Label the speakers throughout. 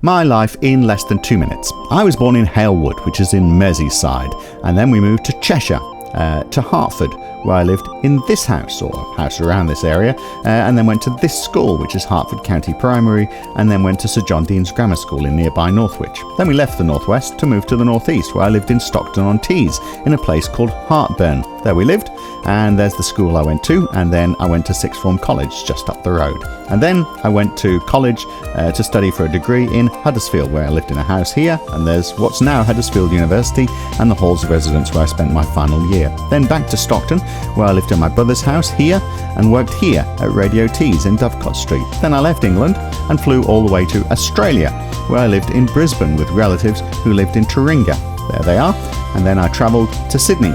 Speaker 1: My life in less than 2 minutes. I was born in Halewood, which is in Merseyside, and then we moved to Cheshire, to Hertford, where I lived in this house, or house around this area, and then went to this school, which is Hertford County Primary, and then went to Sir John Dean's Grammar School in nearby Northwich. Then we left the northwest to move to the northeast, where I lived in Stockton-on-Tees, in a place called Hartburn. There we lived, and there's the school I went to, and then I went to Sixth Form College just up the road. And then I went to college to study for a degree in Huddersfield, where I lived in a house here, and there's what's now Huddersfield University and the halls of residence where I spent my final year. Then back to Stockton, where I lived in my brother's house here and worked here at Radio Tees in Dovecot Street. Then I left England and flew all the way to Australia, where I lived in Brisbane with relatives who lived in Taringa. There they are. And then I travelled to Sydney,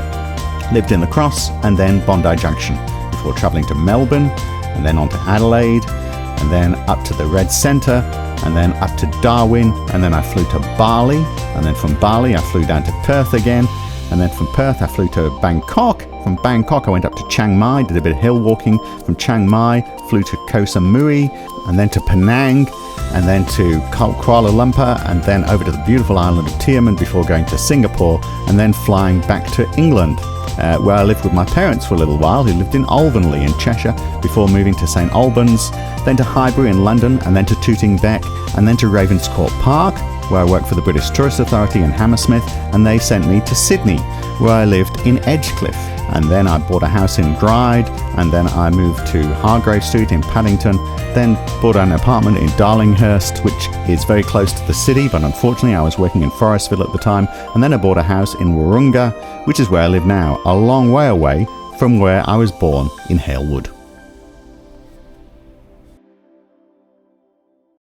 Speaker 1: lived in the Cross and then Bondi Junction, before travelling to Melbourne and then on to Adelaide and then up to the Red Centre and then up to Darwin, and then I flew to Bali, and then from Bali I flew down to Perth again, and then from Perth I flew to Bangkok. From Bangkok I went up to Chiang Mai, did a bit of hill walking. From Chiang Mai flew to Koh Samui and then to Penang and then to Kuala Lumpur and then over to the beautiful island of Tioman before going to Singapore and then flying back to England, where I lived with my parents for a little while, who lived in Alvanley in Cheshire, before moving to St Albans, then to Highbury in London, and then to Tooting Bec, and then to Ravenscourt Park, where I worked for the British Tourist Authority in Hammersmith, and they sent me to Sydney, where I lived in Edgecliff. And then I bought a house in Gryde, and then I moved to Hargrave Street in Paddington, then bought an apartment in Darlinghurst, which is very close to the city, but unfortunately I was working in Forestville at the time, and then I bought a house in Wahroonga, which is where I live now, a long way away from where I was born in Halewood.